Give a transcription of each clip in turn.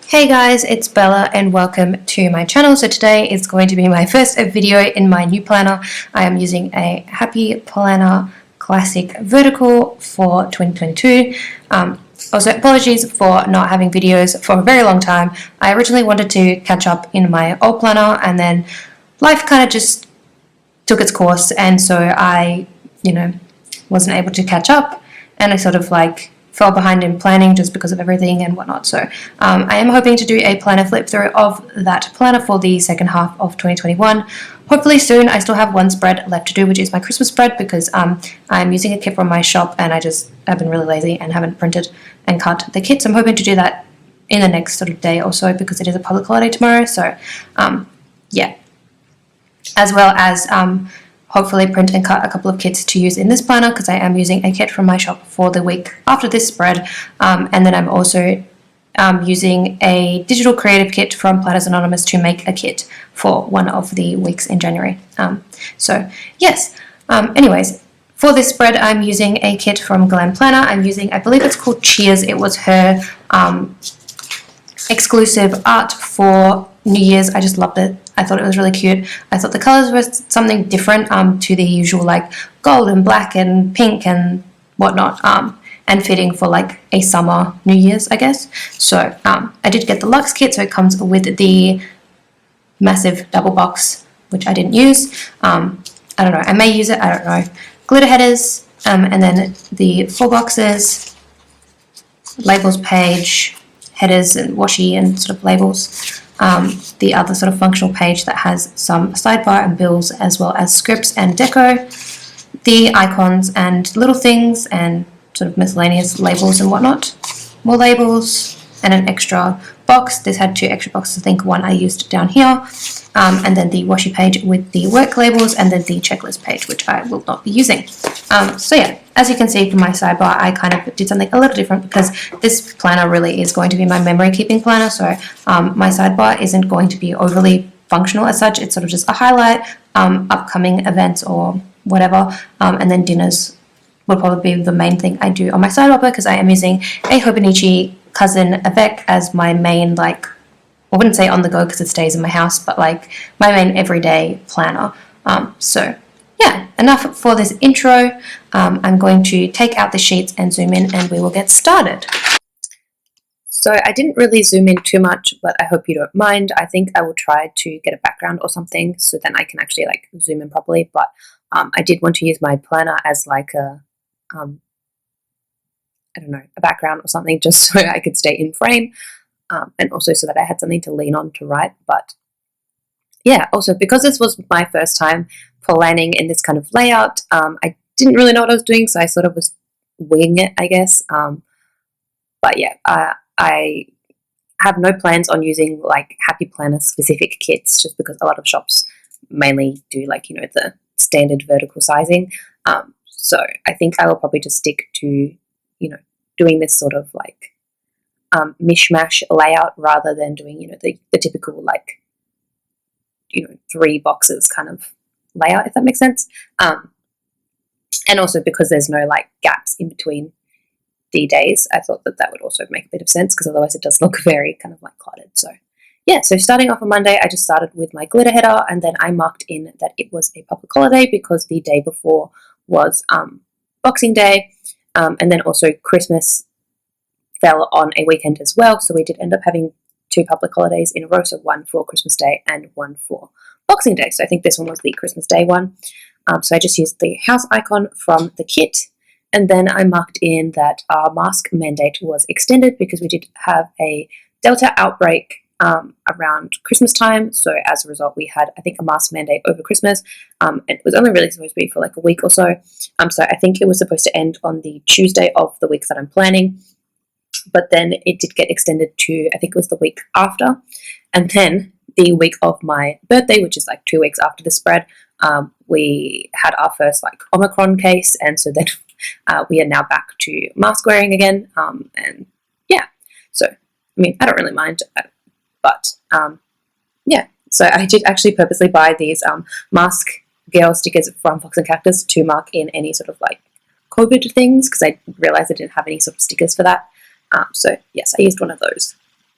Hey guys, it's Bella and welcome to my channel. So today is going to be my first video in my new planner. I am using a Happy Planner Classic Vertical for 2022. Also, apologies for not having videos for a very long time. I originally wanted to catch up in my old planner and then life kind of just took its course, and so I, wasn't able to catch up, and I sort of fell behind in planning just because of everything and whatnot. So I am hoping to do a planner flip through of that planner for the second half of 2021. Hopefully soon. I still have one spread left to do, which is my Christmas spread, because I'm using a kit from my shop and I've been really lazy and haven't printed and cut the kit. So I'm hoping to do that in the next sort of day or so, because it is a public holiday tomorrow. So yeah, as well as hopefully print and cut a couple of kits to use in this planner, because I am using a kit from my shop for the week after this spread, and then I'm also using a digital creative kit from Planners Anonymous to make a kit for one of the weeks in January. So yes, anyways, for this spread I'm using a kit from Glam Planner. I'm using, I believe it's called Cheers. It was her exclusive art for New Year's. I just loved it. I thought it was really cute. I thought the colors were something different to the usual gold and black and pink and whatnot, and fitting for a summer New Year's, I guess. So I did get the Lux Kit, so it comes with the massive double box, which I didn't use. I don't know, I may use it, I don't know. Glitter headers, and then the 4 boxes, labels page, headers and washi and sort of labels. The other sort of functional page that has some sidebar and bills, as well as scripts and deco, the icons and little things and sort of miscellaneous labels and whatnot, more labels, and an extra box. This had 2 extra boxes, I think one I used down here, and then the washi page with the work labels, and then the checklist page, which I will not be using. So yeah, as you can see from my sidebar, I kind of did something a little different, because this planner really is going to be my memory keeping planner. So my sidebar isn't going to be overly functional as such. It's sort of just a highlight, upcoming events or whatever, and then dinners would probably be the main thing I do on my sidebar, because I am using 𝚑𝚘𝚗𝚘𝚗𝚜 as my main, I wouldn't say on the go because it stays in my house, but my main everyday planner. So yeah, enough for this intro. I'm going to take out the sheets and zoom in, and we will get started. So I didn't really zoom in too much, but I hope you don't mind. I think I will try to get a background or something, so then I can actually zoom in properly. But I did want to use my planner as a I don't know, a background or something, just so I could stay in frame, and also so that I had something to lean on to write. But yeah, also because this was my first time planning in this kind of layout, I didn't really know what I was doing, so I sort of was winging it, I guess. But yeah, I have no plans on using Happy Planner specific kits, just because a lot of shops mainly do the standard vertical sizing. So I think I will probably just stick to doing this sort of mishmash layout, rather than doing the typical 3 boxes kind of layout, if that makes sense. And also because there's no gaps in between the days, I thought that would also make a bit of sense, because otherwise it does look very kind of cluttered. So yeah, so starting off on Monday, I just started with my glitter header, and then I marked in that it was a public holiday because the day before was Boxing Day, and then also Christmas fell on a weekend as well, so we did end up having 2 public holidays in a row, so one for Christmas Day and one for Boxing Day. So I think this one was the Christmas Day one. So I just used the house icon from the kit, and then I marked in that our mask mandate was extended because we did have a Delta outbreak around Christmas time. So as a result, we had, I think, a mask mandate over Christmas. It was only really supposed to be for a week or so. So I think it was supposed to end on the Tuesday of the week that I'm planning, but then it did get extended to, I think it was the week after, and then the week of my birthday, which is 2 weeks after the spread, we had our first Omicron case, and so then we are now back to mask wearing again. And yeah, so I mean, I don't really mind. But yeah, so I did actually purposely buy these mask girl stickers from Fox and Cactus to mark in any sort of COVID things, because I realized I didn't have any sort of stickers for that. So yes, I used one of those.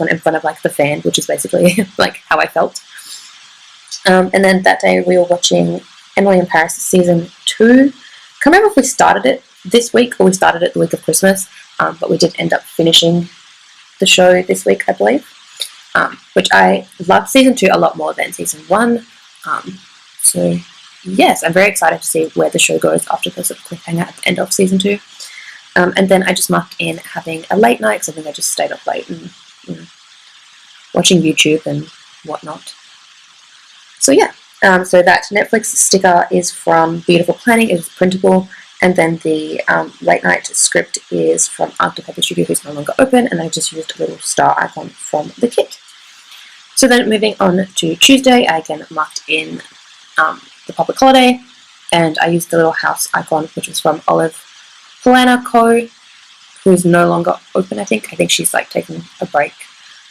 one in front of like the fan, which is basically like how I felt. And then that day we were watching Emily in Paris season 2. Can't remember if we started it this week or we started it the week of Christmas, but we did end up finishing the show this week, I believe. Which I loved season 2 a lot more than season 1. So yes, I'm very excited to see where the show goes after the sort of cliffhanger at the end of season 2. And then I just marked in having a late night, because I think I just stayed up late and, you know, watching YouTube and whatnot. So yeah, so that Netflix sticker is from Beautiful Planning. It is printable. And then the late night script is from Untitled Chapter Studio, who's no longer open, and I just used a little star icon from the kit. So then moving on to Tuesday, I again marked in the public holiday, and I used the little house icon, which was from 𝚜𝚑𝚘𝚗𝚝, who's no longer open, I think. I think she's like taking a break.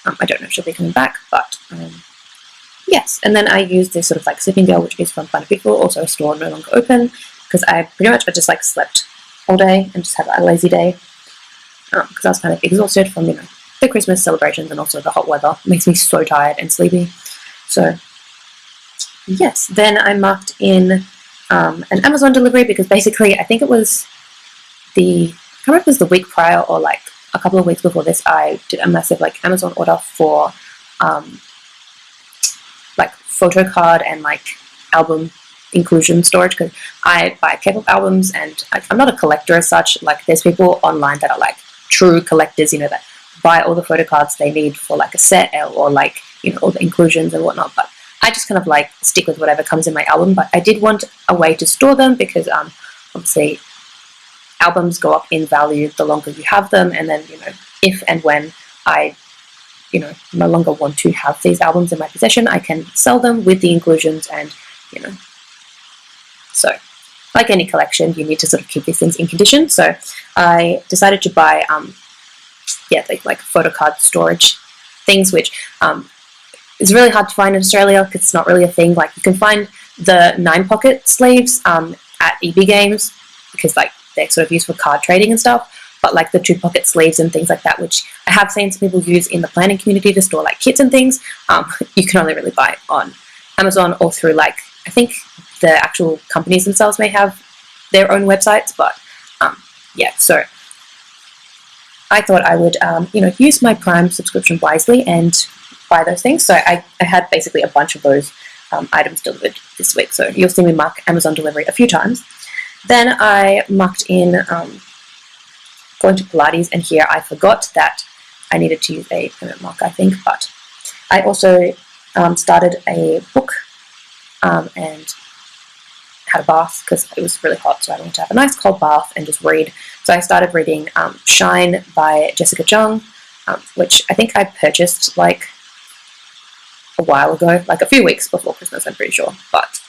I don't know if she'll be coming back, but yes. And then I used this sort of like sleeping girl, which is from Planet People, also a store no longer open, because I pretty much just like slept all day and just had a lazy day, because I was kind of exhausted from, you know, the Christmas celebrations and also the hot weather. It makes me so tired and sleepy. So yes, then I marked in an Amazon delivery, because basically I think it was I can't remember if it was the week prior or like a couple of weeks before this, I did a massive like Amazon order for like photo card and like album inclusion storage, because I buy K-pop albums, and I'm not a collector as such. Like there's people online that are like true collectors, you know, that buy all the photo cards they need for like a set, or like, you know, all the inclusions and whatnot. But I just kind of like stick with whatever comes in my album. But I did want a way to store them, because obviously albums go up in value the longer you have them, and then, you know, if and when I, you know, no longer want to have these albums in my possession, I can sell them with the inclusions, and, you know, so like any collection, you need to sort of keep these things in condition. So I decided to buy like Photocard Storage things, which is really hard to find in Australia, because it's not really a thing. Like you can find the 9-pocket sleeves at EB Games, because like they're sort of used for card trading and stuff. But like the 2-pocket sleeves and things like that, which I have seen some people use in the planning community to store like kits and things, you can only really buy on Amazon or through like, I think the actual companies themselves may have their own websites. But yeah, so I thought I would you know, use my Prime subscription wisely and buy those things. So I had basically a bunch of those items delivered this week. So you'll see me mark Amazon delivery a few times. Then I marked in going to Pilates, and here I forgot that I needed to use a permanent marker, I think. But I also started a book and had a bath, because it was really hot, so I wanted to have a nice cold bath and just read. So I started reading Shine by Jessica Jung, which I think I purchased like a while ago, like a few weeks before Christmas, I'm pretty sure. But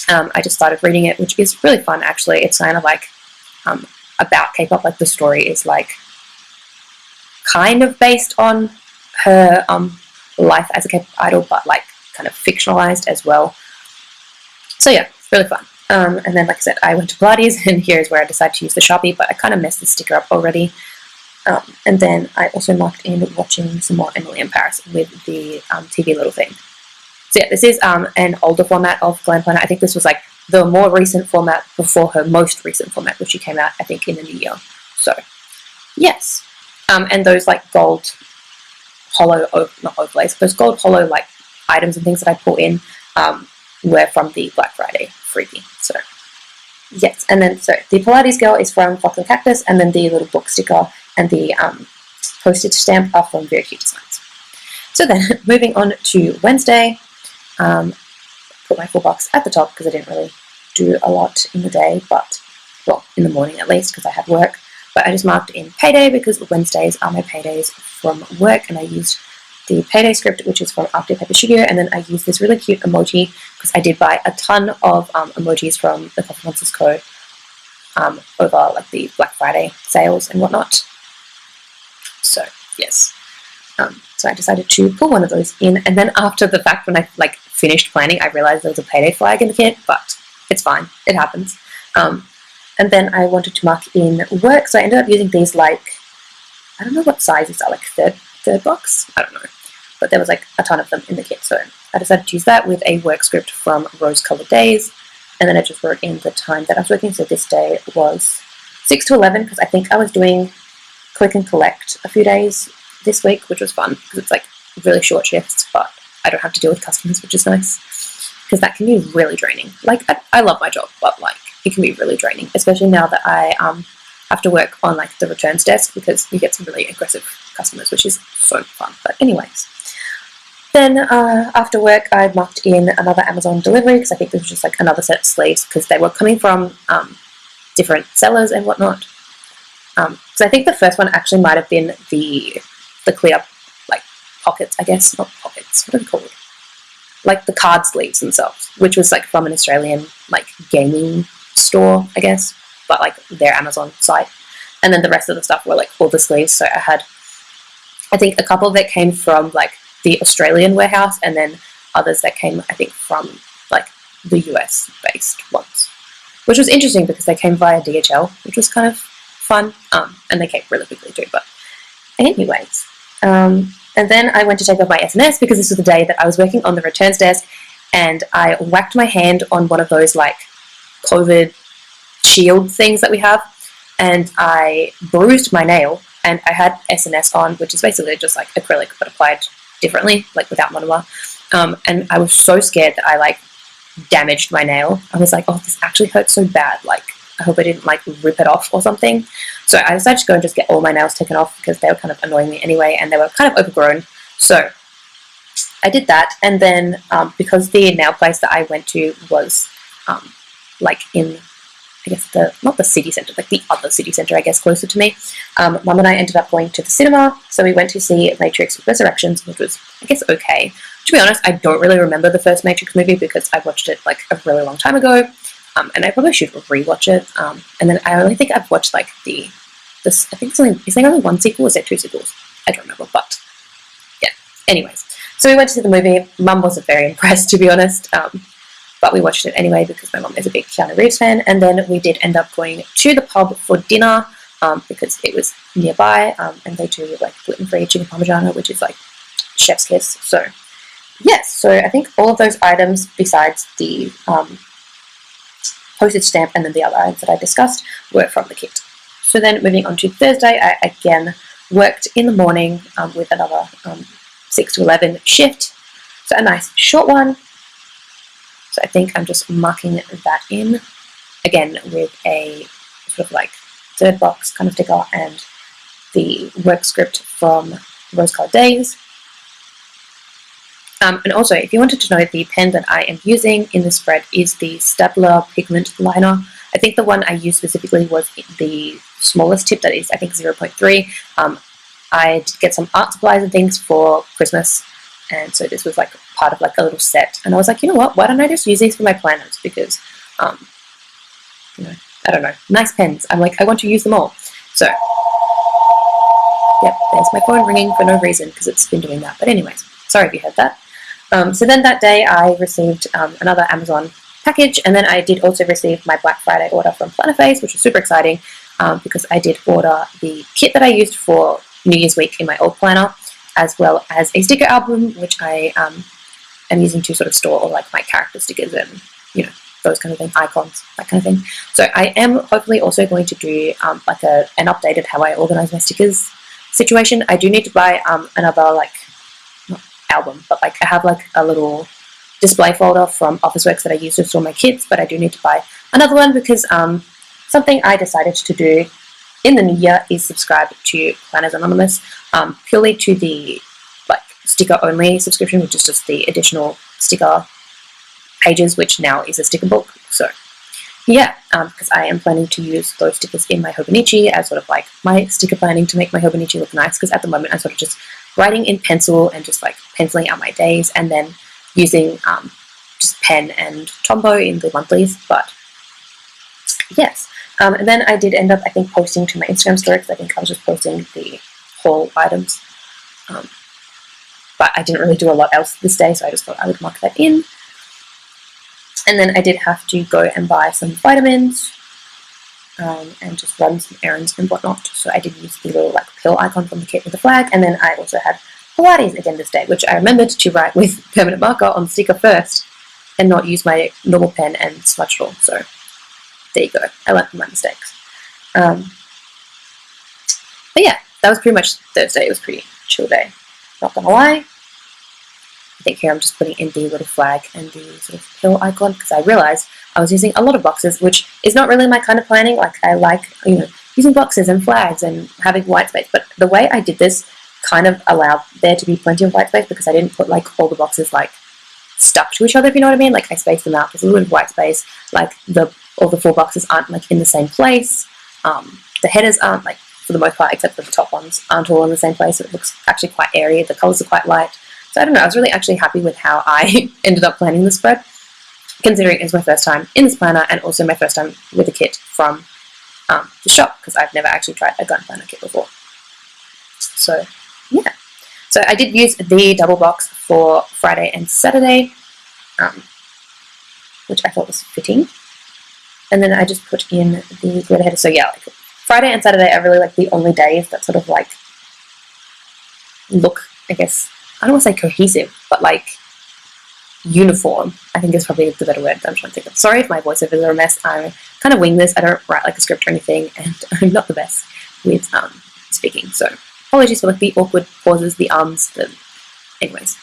I just started reading it, which is really fun actually. It's kind of like about K-pop. Like the story is like kind of based on her life as a K-pop idol, but like kind of fictionalized as well. So yeah, it's really fun. And then, like I said, I went to Pilates, and here's where I decided to use the Sharpie, but I kind of messed the sticker up already. And then I also marked in watching some more Emily in Paris with the TV Little Thing. So yeah, this is an older format of Glam Planner. I think this was like the more recent format before her most recent format, which she came out, I think, in the new year. So, yes. And those like gold hollow, not overlays, those gold hollow like items and things that I pull in were from the Black Friday freebie. So, yes. And then, so the Pilates girl is from Fox and Cactus, and then the little book sticker and the postage stamp are from Very Cute Designs. So then, moving on to Wednesday, put my full box at the top because I didn't really do a lot in the day, but, well, in the morning at least because I had work. But I just marked in payday because Wednesdays are my paydays from work, and I used the payday script, which is from After Paper Studio, and then I used this really cute emoji because I did buy a ton of emojis from the Coffee Monsters Co. Over like the Black Friday sales and whatnot. So yes, so I decided to pull one of those in, and then after the fact, when I like finished planning, I realized there was a payday flag in the kit, but it's fine, it happens. And then I wanted to mark in work, so I ended up using these like, I don't know what sizes are, like third box, I don't know, but there was like a ton of them in the kit, so I decided to use that with a work script from Rose Colored Days, and then I just wrote in the time that I was working. So this day was 6 to 11 because I think I was doing click and collect a few days this week, which was fun because it's like really short shifts, but I don't have to deal with customers, which is nice because that can be really draining. Like I love my job, but like it can be really draining, especially now that I have to work on like the returns desk because you get some really aggressive customers, which is so fun. But anyways, then after work I marked in another Amazon delivery because I think this was just like another set of sleeves because they were coming from different sellers and whatnot. So I think the first one actually might have been the clear like pockets, I guess, not pockets, what are they called? Like the card sleeves themselves, which was like from an Australian like gaming store, I guess, but like their Amazon site. And then the rest of the stuff were like all the sleeves. So I had, I think, a couple that came from like the Australian warehouse, and then others that came, I think, from like the US based ones, which was interesting because they came via DHL, which was kind of fun, and they came really quickly too. But anyways, and then I went to take off my SNS because this was the day that I was working on the returns desk, and I whacked my hand on one of those like COVID shield things that we have, and I bruised my nail, and I had SNS on, which is basically just like acrylic but applied differently, like without monomer, and I was so scared that I like damaged my nail. I was like, oh, this actually hurts so bad, like I hope I didn't like rip it off or something. So I decided to go and just get all my nails taken off because they were kind of annoying me anyway, and they were kind of overgrown. So I did that, and then because the nail place that I went to was like in, I guess, not the city centre, like the other city centre, I guess, closer to me, Mum and I ended up going to the cinema. So we went to see Matrix Resurrections, which was, I guess, okay. To be honest, I don't really remember the first Matrix movie because I watched it like a really long time ago, and I probably should rewatch it. And then I only think I've watched like this. I think is there only one sequel? Or is there two sequels? I don't remember, but yeah. Anyways, so we went to see the movie. Mum wasn't very impressed, to be honest. But we watched it anyway because my mum is a big Keanu Reeves fan, and then we did end up going to the pub for dinner because it was nearby, and they do like gluten-free chicken parmigiano, which is like chef's kiss. So yes, so I think all of those items besides the postage stamp and then the other items that I discussed were from the kit. So then moving on to Thursday, I again worked in the morning with another 6 to 11 shift, so a nice short one. So I think I'm just marking that in, again with a sort of like third box kind of sticker and the work script from Rose Colored Days. And also, if you wanted to know, the pen that I am using in the spread is the Staedtler Pigment Liner. I think the one I used specifically was the smallest tip, that is I think 0.3. I did get some art supplies and things for Christmas, and so this was like part of like a little set, and I was like, you know what, why don't I just use these for my planners, because you know, I don't know, nice pens, I'm like, I want to use them all. So yep, there's my phone ringing for no reason because it's been doing that, but anyways, sorry if you heard that. So then that day I received another Amazon package, and then I did also receive my Black Friday order from Plannerface, which was super exciting because I did order the kit that I used for New Year's week in my old planner, as well as a sticker album, which I am using to sort of store all like my character stickers and, you know, those kind of thing, icons, that kind of thing. So I am hopefully also going to do like an updated how I organize my stickers situation. I do need to buy another, like, not album, but like I have like a little display folder from Officeworks that I use to store my kits, but I do need to buy another one because something I decided to do in the new year is subscribe to Planners Anonymous, purely to the like sticker only subscription, which is just the additional sticker pages, which now is a sticker book. So yeah, because I am planning to use those stickers in my 𝚑𝚘𝚘𝚗𝚘𝚗𝚘 as sort of like my sticker planning to make my 𝚑𝚘𝚘𝚗𝚘𝚗𝚘𝚗 look nice, because at the moment I'm sort of just writing in pencil and just like penciling out my days and then using just pen and Tombow in the monthlies. But yes, and then I did end up, I think, posting to my Instagram story, because I think I was just posting the haul items, but I didn't really do a lot else this day, so I just thought I would mark that in. And then I did have to go and buy some vitamins and just run some errands and whatnot. So I did use the little like pill icon from the kit with the flag, and then I also had Pilates again this day, which I remembered to write with permanent marker on sticker first and not use my normal pen and smudge it all. So there you go, I learned from my mistakes. But yeah, that was pretty much Thursday. It was a pretty chill day, not gonna lie. I think here I'm just putting in the little flag and the sort of pill icon, because I realized I was using a lot of boxes, which is not really my kind of planning. Like, I like, you know, using boxes and flags and having white space, but the way I did this kind of allowed there to be plenty of white space, because I didn't put like all the boxes like stuck to each other, if you know what I mean. Like, I spaced them out. There's a little bit of white space. Like, all the 4 boxes aren't like in the same place. The headers aren't, like, for the most part, except for the top ones, aren't all in the same place. So it looks actually quite airy. The colors are quite light. So I don't know, I was really actually happy with how I ended up planning the spread, considering it was my first time in this planner and also my first time with a kit from the shop, because I've never actually tried a gun planner kit before. So yeah, so I did use the double box for Friday and Saturday, which I thought was fitting. And then I just put in the glitter header. So yeah, like Friday and Saturday are really like the only days that sort of like look, I guess, I don't want to say cohesive, but like uniform, I think is probably the better word that I'm trying to think of. Sorry if my voiceovers are a mess. I kind of wing this. I don't write like a script or anything, and I'm not the best with speaking. So apologies for like the awkward pauses, the anyways.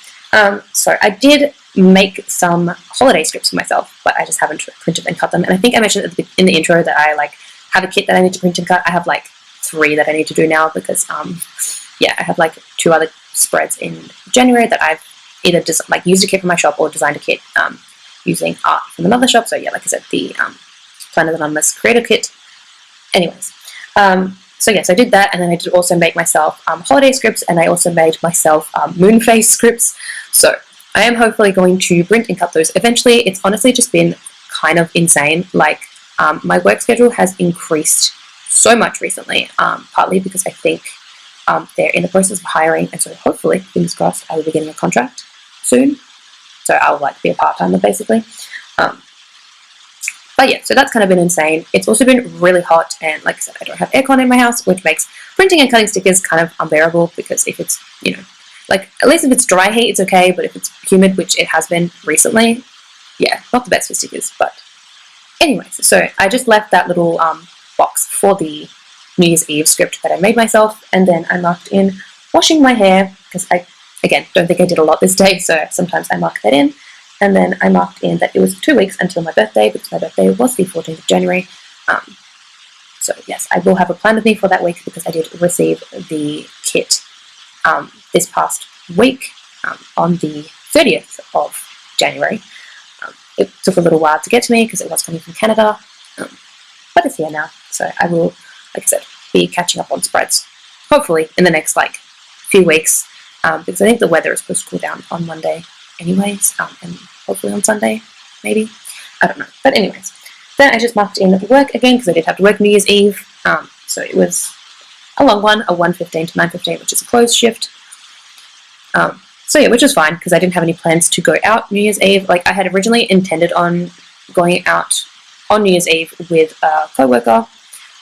So I did make some holiday scripts for myself, but I just haven't printed and cut them. And I think I mentioned in the intro that I like have a kit that I need to print and cut. I have like 3 that I need to do now, because yeah, I have like 2 other spreads in January that I've either just like used a kit from my shop or designed a kit using art from another shop. So yeah, like I said, the Planners Anonymous Creator Kit. Anyways, so yes, I did that, and then I did also make myself holiday scripts, and I also made myself moon phase scripts. So I am hopefully going to print and cut those eventually. It's honestly just been kind of insane. Like, my work schedule has increased so much recently, partly because I think they're in the process of hiring, and so hopefully, fingers crossed, I will be getting a contract soon. So I'll like be a part-timer basically. But yeah, so that's kind of been insane. It's also been really hot, and like I said, I don't have aircon in my house, which makes printing and cutting stickers kind of unbearable, because if it's, you know, like at least if it's dry heat, it's okay, but if it's humid, which it has been recently, yeah, not the best for stickers. But anyways, so I just left that little box for the New Year's Eve script that I made myself, and then I marked in washing my hair, because I, again, don't think I did a lot this day, so sometimes I mark that in. And then I marked in that it was 2 weeks until my birthday, because my birthday was the 14th of January. So yes, I will have a plan with me for that week, because I did receive the kit this past week on the 30th of January. It took a little while to get to me, because it was coming from Canada, but it's here now. So I will, like I said, be catching up on spreads, hopefully in the next like few weeks, because I think the weather is supposed to cool down on Monday anyways, and hopefully on Sunday, maybe. I don't know. But anyways, then I just marked in the work again, because I did have to work New Year's Eve. So it was a long one, a 1:15 to 9:15, which is a closed shift. So yeah, which was fine, because I didn't have any plans to go out New Year's Eve. Like, I had originally intended on going out on New Year's Eve with a co-worker,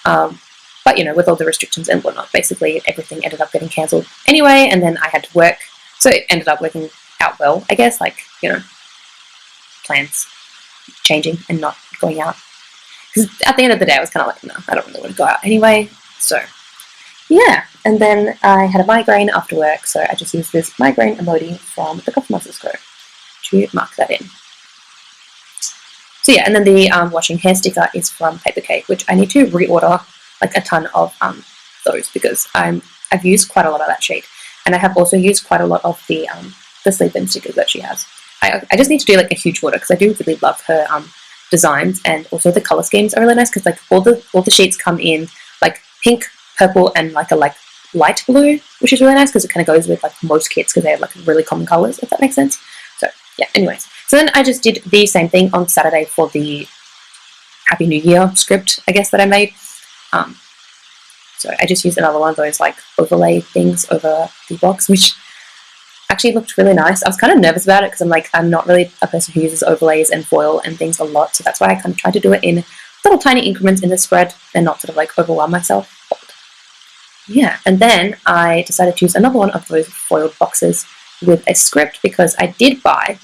but you know, with all the restrictions and whatnot, basically everything ended up getting cancelled anyway, and then I had to work, so it ended up working out well, I guess, like, you know, plans changing and not going out. Because at the end of the day, I was kind of like, no, I don't really want to go out anyway. So yeah, and then I had a migraine after work, so I just used this migraine emoji from the Coffee Monsters Co to mark that in. So yeah, and then the washing hair sticker is from 𝚑𝚘𝚘𝚗𝚘𝚗𝚘𝚗, which I need to reorder like a ton of those, because I've used quite a lot of that sheet, and I have also used quite a lot of the sleep-in stickers that she has. I just need to do like a huge order, because I do really love her designs, and also the color schemes are really nice, because like all the sheets come in like pink, purple, and like a light blue, which is really nice because it kind of goes with like most kits, because they have like really common colors, if that makes sense. So yeah, anyways, so then I just did the same thing on Saturday for the Happy New Year script, I guess, that I made. So I just used another one of those like overlay things over the box, which actually looked really nice. I was kind of nervous about it because I'm not really a person who uses overlays and foil and things a lot, so that's why I kind of tried to do it in little tiny increments in the spread and not sort of like overwhelm myself. Yeah, and then I decided to use another one of those foiled boxes with a script, because I did buy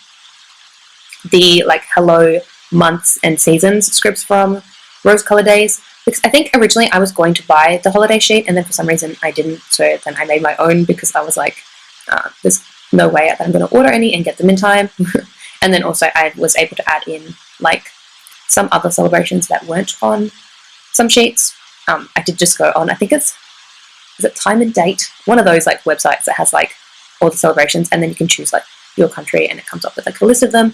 the like hello months and seasons scripts from Rose Color Days, because I think originally I was going to buy the holiday sheet, and then for some reason I didn't, so then I made my own, because I was like, there's no way that I'm going to order any and get them in time. And then also I was able to add in like some other celebrations that weren't on some sheets. I did just go on, I think is it Time and Date, one of those like websites that has like all the celebrations, and then you can choose like your country and it comes up with like a list of them.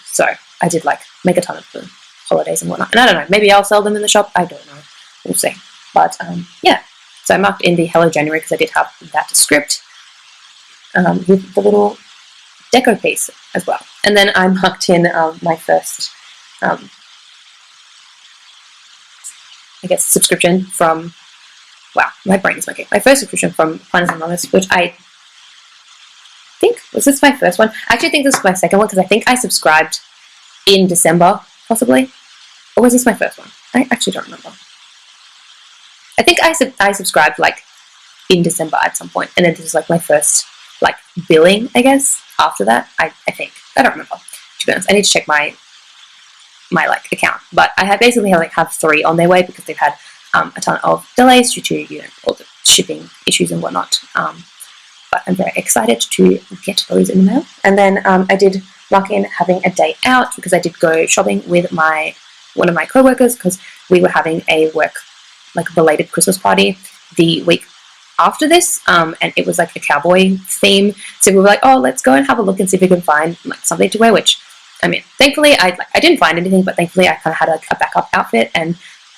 So I did like make a ton of the holidays and whatnot, and I don't know, maybe I'll sell them in the shop, I don't know, we'll see. But yeah, so I marked in the Hello January because I did have that script with the little deco piece as well. And then I marked in my first I guess subscription from, wow, my brain is working. My first subscription from Planners Anonymous, which I think, was this my first one? I actually think this is my second one, because I think I subscribed in December, possibly. Or was this my first one? I actually don't remember. I think I subscribed like in December at some point, and then this is like my first like billing, I guess, after that. I think. I don't remember, to be honest. I need to check my like account. But I basically have 3 on their way, because they've had a ton of delays due to all the shipping issues and whatnot. But I'm very excited to get those in the mail. And then I did mark in having a day out, because I did go shopping with one of my co-workers, because we were having a work like belated Christmas party the week after this, and it was like a cowboy theme. So we were like, oh, let's go and have a look and see if we can find like something to wear. Which, I mean, thankfully I didn't find anything, but thankfully I kind of had like a backup outfit, and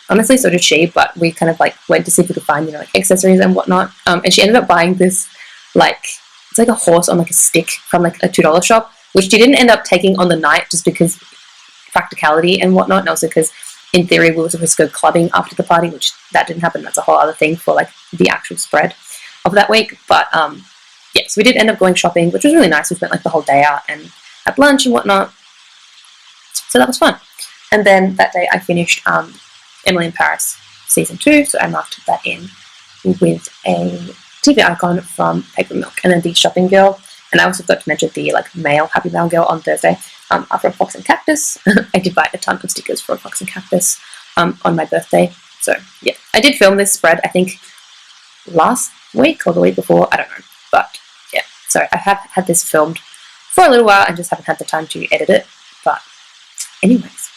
honestly, so did she. But we kind of like went to see if we could find like accessories and whatnot. And she ended up buying this like, it's like a horse on like a stick from like a $2 shop, which she didn't end up taking on the night, just because practicality and whatnot, and also because in theory we were supposed to go clubbing after the party, which that didn't happen. That's a whole other thing for like the actual spread of that week. But yeah, so we did end up going shopping, which was really nice. We spent like the whole day out and had lunch and whatnot, so that was fun. And then that day I finished Emily in Paris season 2, so I marked that in with a TV icon from Paper Milk, and then the shopping girl. And I also forgot to mention the like male Happy Mail girl on Thursday are from Fox and Cactus. I did buy a ton of stickers from Fox and Cactus on my birthday. So yeah, I did film this spread, I think last week or the week before, I don't know. But yeah, so I have had this filmed for a little while and just haven't had the time to edit it. But anyways,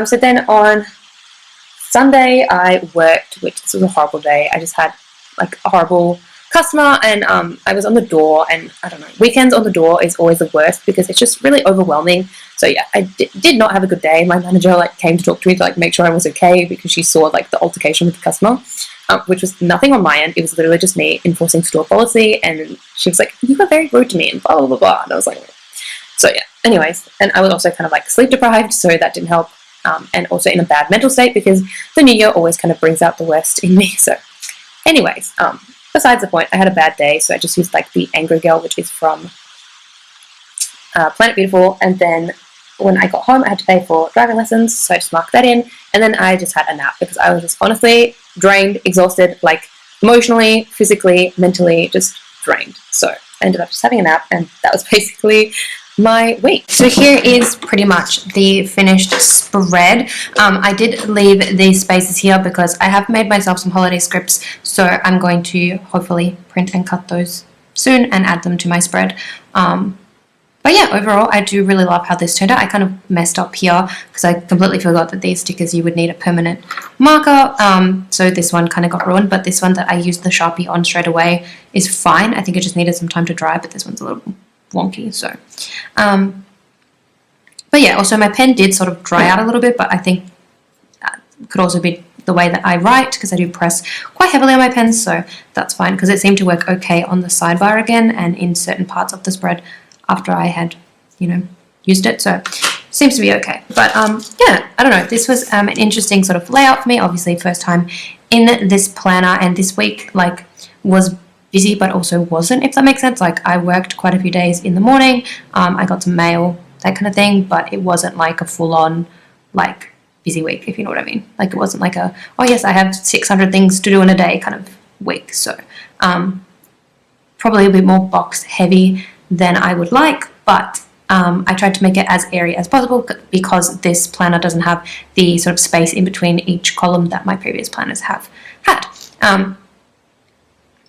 so then on Sunday I worked, which this was a horrible day. I just had like a horrible customer, and I was on the door, and I don't know, weekends on the door is always the worst because it's just really overwhelming. So yeah, I did not have a good day. My manager like came to talk to me to like make sure I was okay, because she saw like the altercation with the customer, which was nothing on my end. It was literally just me enforcing store policy, and she was like, you were very rude to me and blah blah blah blah, and I was like, so yeah, anyways. And I was also kind of like sleep deprived, so that didn't help, and also in a bad mental state, because the new year always kind of brings out the worst in me. So anyways, besides the point, I had a bad day, so I just used like the Angry Girl, which is from Planet Beautiful. And then when I got home, I had to pay for driving lessons, so I just marked that in. And then I just had a nap, because I was just honestly drained, exhausted, like emotionally, physically, mentally, just drained. So I ended up just having a nap, and that was basically my week. So here is pretty much the finished spread. I did leave these spaces here because I have made myself some holiday scripts, so I'm going to hopefully print and cut those soon and add them to my spread. But yeah, overall, I do really love how this turned out. I kind of messed up here because I completely forgot that these stickers, you would need a permanent marker. So this one kind of got ruined, but this one that I used the Sharpie on straight away is fine. I think it just needed some time to dry, but this one's a little wonky. So, but yeah, also my pen did sort of dry out a little bit, but I think it could also be the way that I write because I do press quite heavily on my pens, so that's fine because it seemed to work okay on the sidebar again and in certain parts of the spread after I had, you know, used it, so seems to be okay. But yeah, I don't know, this was an interesting sort of layout for me. Obviously first time in this planner, and this week like was busy but also wasn't, if that makes sense. Like I worked quite a few days in the morning, I got some mail, that kind of thing, but it wasn't like a full-on like busy week, if you know what I mean. Like it wasn't like a, oh yes, I have 600 things to do in a day kind of week. So probably a bit more box heavy than I would like, but I tried to make it as airy as possible because this planner doesn't have the sort of space in between each column that my previous planners have had.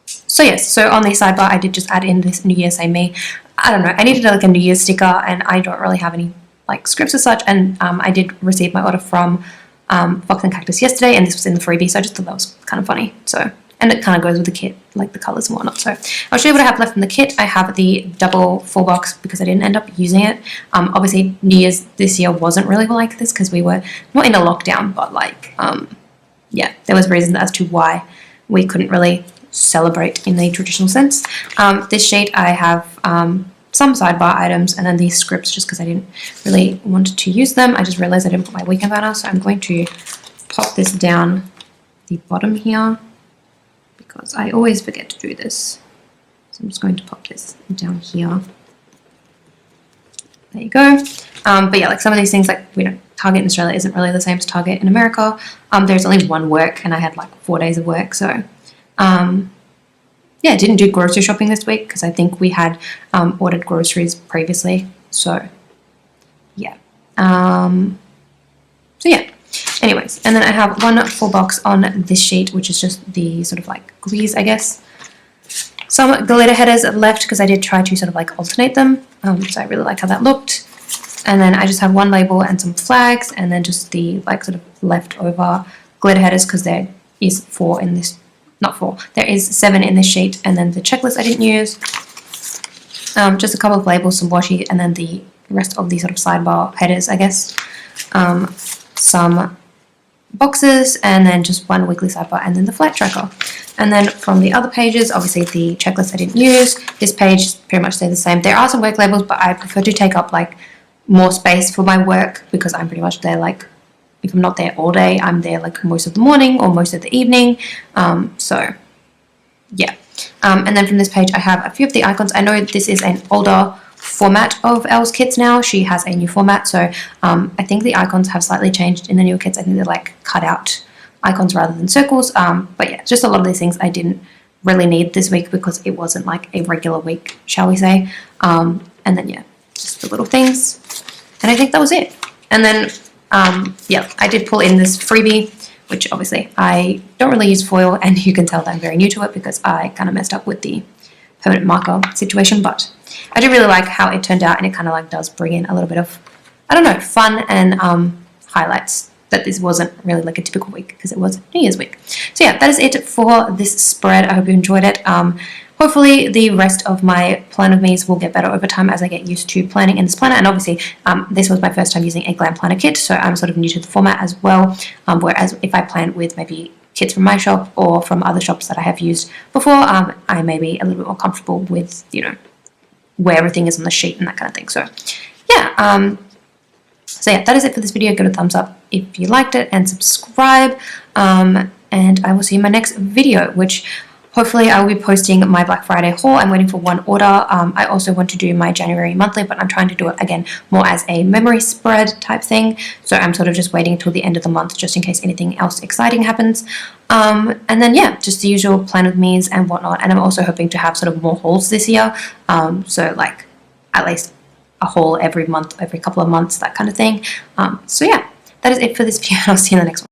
So yes, so on the sidebar I did just add in this New Year Say Me. I don't know, I needed like a New Year sticker, and I don't really have any like scripts as such, and I did receive my order from Fox and Cactus yesterday, and this was in the freebie, so I just thought that was kind of funny. So, and it kind of goes with the kit, like the colours and whatnot. So I'll show you what I have left in the kit. I have the double 4-box because I didn't end up using it. Obviously New Year's this year wasn't really like this because we were not in a lockdown, but like yeah, there was reasons as to why we couldn't really celebrate in the traditional sense. This sheet I have some sidebar items and then these scripts just because I didn't really want to use them. I just realized I didn't put my weekend banner, so I'm going to pop this down the bottom here because I always forget to do this. So I'm just going to pop this down here. There you go. But yeah, like some of these things, like, you know, Target in Australia isn't really the same as Target in America. There's only one work and I had like 4 days of work, so yeah, I didn't do grocery shopping this week because I think we had ordered groceries previously. So yeah. So yeah. Anyways, and then I have one full box on this sheet, which is just the sort of like goodies, I guess. Some glitter headers left because I did try to sort of like alternate them. So I really like how that looked. And then I just have one label and some flags, and then just the like sort of leftover glitter headers because there is 4 in this. Not 4, there is 7 in this sheet, and then the checklist I didn't use. Just a couple of labels, some washi, and then the rest of the sort of sidebar headers, I guess. Some boxes, and then just one weekly sidebar, and then the flight tracker. And then from the other pages, obviously the checklist I didn't use. This page pretty much stays the same. There are some work labels, but I prefer to take up like more space for my work because I'm pretty much there like, if I'm not there all day, I'm there like most of the morning or most of the evening. So yeah. And then from this page, I have a few of the icons. I know this is an older format of Elle's kits now. She has a new format. So I think the icons have slightly changed in the newer kits. I think they're like cut out icons rather than circles. But yeah, just a lot of these things I didn't really need this week because it wasn't like a regular week, shall we say. And then yeah, just the little things. And I think that was it. And then yeah, I did pull in this freebie, which obviously I don't really use foil, and you can tell that I'm very new to it because I kind of messed up with the permanent marker situation, but I do really like how it turned out, and it kind of like does bring in a little bit of, I don't know, fun and highlights that this wasn't really like a typical week because it was New Year's week. So yeah, that is it for this spread. I hope you enjoyed it. Hopefully the rest of my plan of me's will get better over time as I get used to planning in this planner, and obviously this was my first time using a glam planner kit, so I'm sort of new to the format as well, whereas if I plan with maybe kits from my shop or from other shops that I have used before, I may be a little bit more comfortable with, you know, where everything is on the sheet and that kind of thing. So yeah, so yeah, that is it for this video. Give it a thumbs up if you liked it and subscribe, and I will see you in my next video, which hopefully I will be posting my Black Friday haul. I'm waiting for one order. I also want to do my January monthly, but I'm trying to do it again more as a memory spread type thing. So I'm sort of just waiting until the end of the month just in case anything else exciting happens. And then yeah, just the usual plan with me's and whatnot. And I'm also hoping to have sort of more hauls this year. So like at least a haul every month, every couple of months, that kind of thing. So yeah, that is it for this video. I'll see you in the next one.